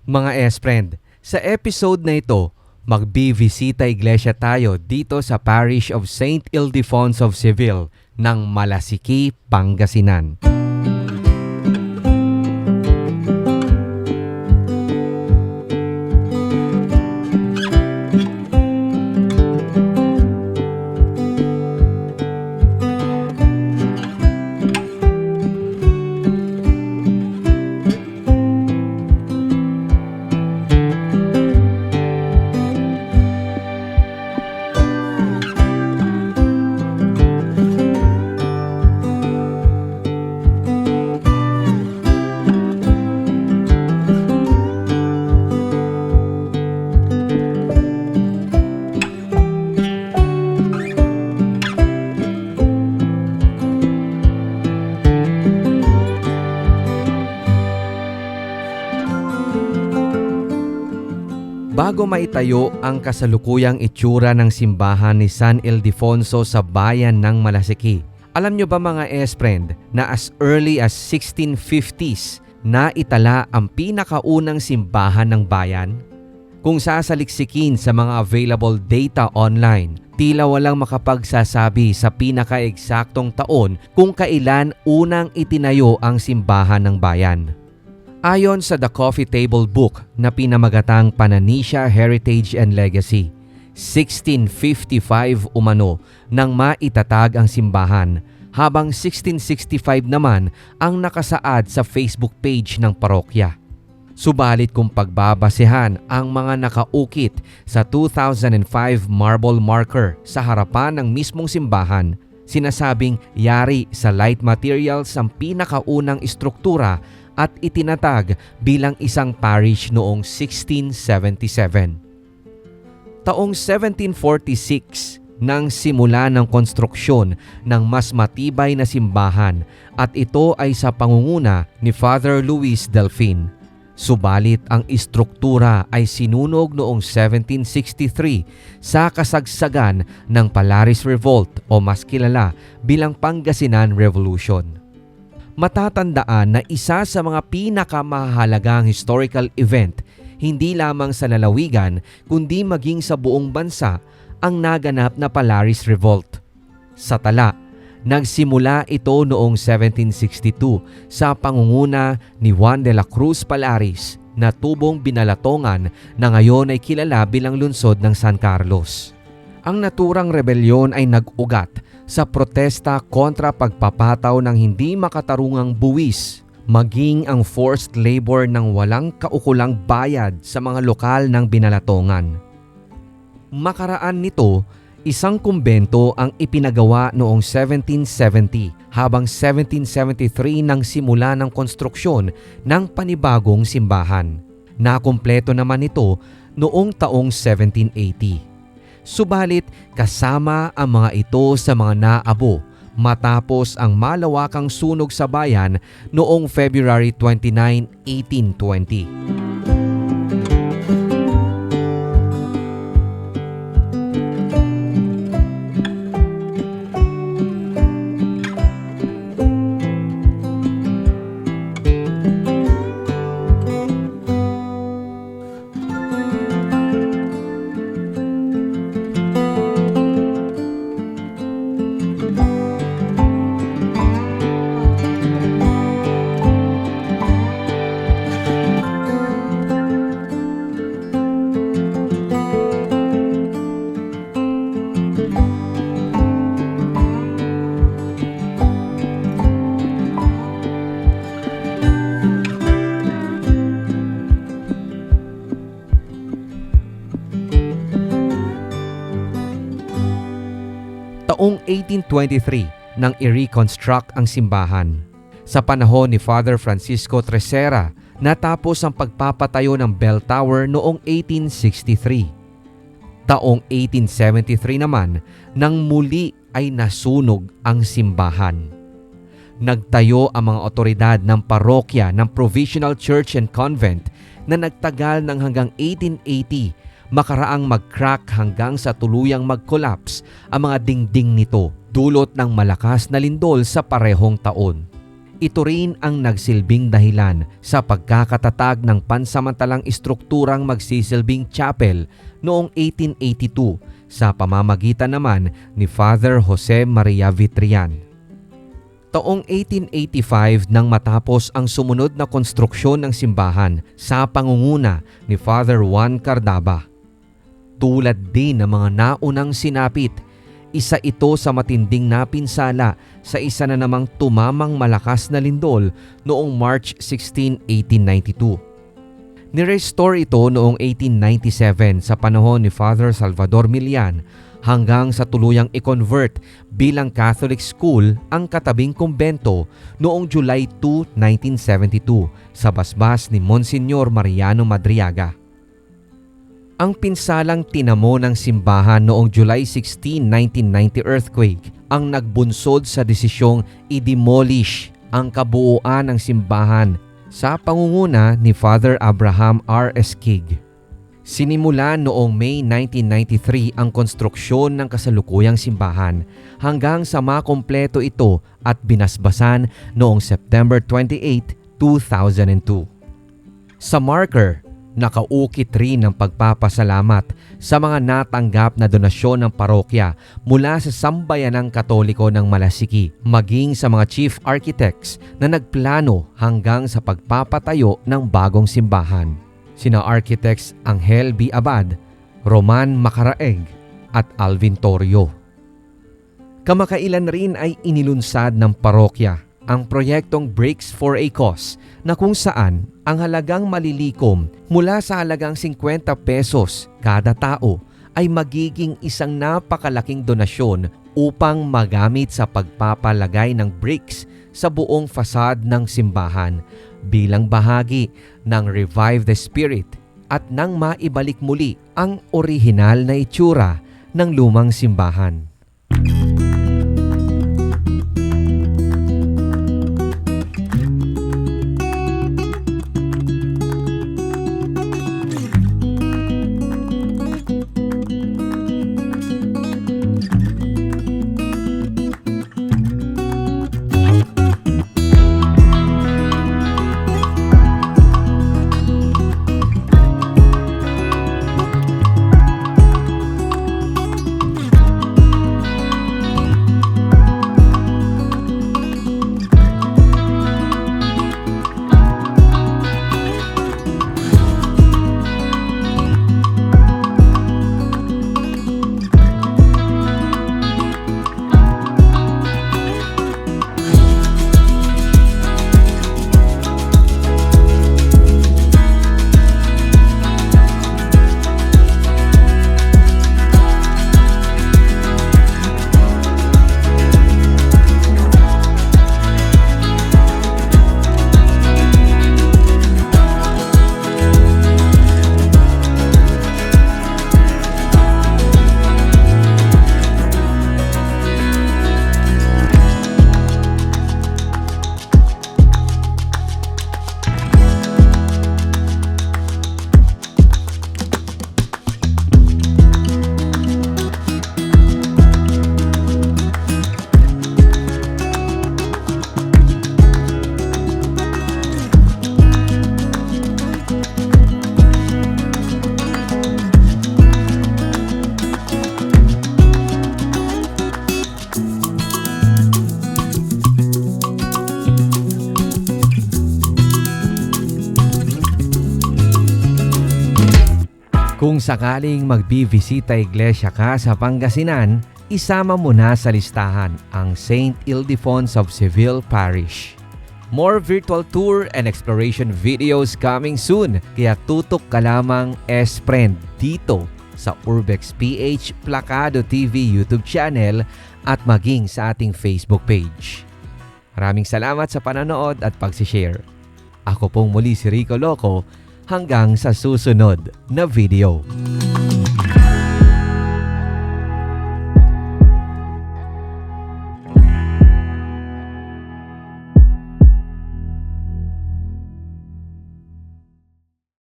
Mga S-Friend, sa episode na ito, magbibisita iglesia tayo dito sa Parish of St. Ildefonso of Seville ng Malasiki, Pangasinan. Bago maitayo ang kasalukuyang itsura ng simbahan ni San Ildefonso sa bayan ng Malasiki, alam nyo ba mga S-Friend na as early as 1650s na itala ang pinakaunang simbahan ng bayan? Kung sasaliksikin sa mga available data online, tila walang makapagsasabi sa pinaka-eksaktong taon kung kailan unang itinayo ang simbahan ng bayan. Ayon sa The Coffee Table Book na pinamagatang Pananicia Heritage and Legacy, 1655 umano nang maitatag ang simbahan, habang 1665 naman ang nakasaad sa Facebook page ng parokya. Subalit kung pagbabasehan ang mga nakaukit sa 2005 marble marker sa harapan ng mismong simbahan, sinasabing yari sa light materials ang pinakaunang istruktura at itinatag bilang isang parish noong 1677. Taong 1746 nang simula ng konstruksyon ng mas matibay na simbahan at ito ay sa pangunguna ni Father Luis Delfin. Subalit ang istruktura ay sinunog noong 1763 sa kasagsagan ng Palaris Revolt o mas kilala bilang Pangasinan Revolution. Matatandaan na isa sa mga pinakamahalagang historical event hindi lamang sa lalawigan kundi maging sa buong bansa ang naganap na Palaris Revolt. Sa tala, nagsimula ito noong 1762 sa pangunguna ni Juan de la Cruz Palaris na tubong Binalatongan na ngayon ay kilala bilang lungsod ng San Carlos. Ang naturang rebelyon ay nag-ugat sa protesta kontra pagpapataw ng hindi makatarungang buwis, maging ang forced labor ng walang kaukulang bayad sa mga lokal ng Binalatongan. Makaraan nito, isang kumbento ang ipinagawa noong 1770 habang 1773 nang simula ng konstruksyon ng panibagong simbahan. Nakumpleto naman ito noong taong 1780. Subalit kasama ang mga ito sa mga naabo matapos ang malawakang sunog sa bayan noong February 29, 1820. Taong 1823 nang i-reconstruct ang simbahan. Sa panahon ni Father Francisco Tresera, natapos ang pagpapatayo ng bell tower noong 1863. Taong 1873 naman nang muli ay nasunog ang simbahan. Nagtayo ang mga otoridad ng parokya ng Provisional Church and Convent na nagtagal ng hanggang 1880 makaraang mag-crack hanggang sa tuluyang mag-collapse ang mga dingding nito dulot ng malakas na lindol sa parehong taon. Ito rin ang nagsilbing dahilan sa pagkakatatag ng pansamantalang istrukturang magsisilbing chapel noong 1882 sa pamamagitan naman ni Father Jose Maria Vitrian. Taong 1885 nang matapos ang sumunod na konstruksyon ng simbahan sa pangunguna ni Father Juan Cardaba. Tulad din ng mga naunang sinapit, isa ito sa matinding napinsala sa isa na namang tumamang malakas na lindol noong March 16, 1892. Nirestore ito noong 1897 sa panahon ni Father Salvador Milian hanggang sa tuluyang i-convert bilang Catholic school ang katabing kumbento noong July 2, 1972 sa basbas ni Monsignor Mariano Madriaga. Ang pinsalang tinamo ng simbahan noong July 16, 1990 earthquake ang nagbunsod sa desisyong i-demolish ang kabuuan ng simbahan sa pangunguna ni Father Abraham R. Esquig. Sinimula noong May 1993 ang konstruksyon ng kasalukuyang simbahan hanggang sa makompleto ito at binasbasan noong September 28, 2002. Sa marker, nakaukit rin ang pagpapasalamat sa mga natanggap na donasyon ng parokya mula sa Sambayanang Katoliko ng Malasiki maging sa mga chief architects na nagplano hanggang sa pagpapatayo ng bagong simbahan. Sina Architects Angel B. Abad, Roman Macaraeg at Alvin Torrio. Kamakailan rin ay inilunsad ng parokya ang proyektong Bricks for a Cause na kung saan ang halagang malilikom mula sa halagang 50 pesos kada tao ay magiging isang napakalaking donasyon upang magamit sa pagpapalagay ng bricks sa buong fasad ng simbahan bilang bahagi ng Revive the Spirit at nang maibalik muli ang orihinal na itsura ng lumang simbahan. Kung sakaling magbibisita iglesia ka sa Pangasinan, isama mo na sa listahan ang St. Ildefonso of Seville Parish. More virtual tour and exploration videos coming soon, kaya tutok ka lamang S-Friend dito sa Urbex PH Placado TV YouTube channel at maging sa ating Facebook page. Maraming salamat sa panonood at pagsishare. Ako pong muli si Rico Loco, hanggang sa susunod na video.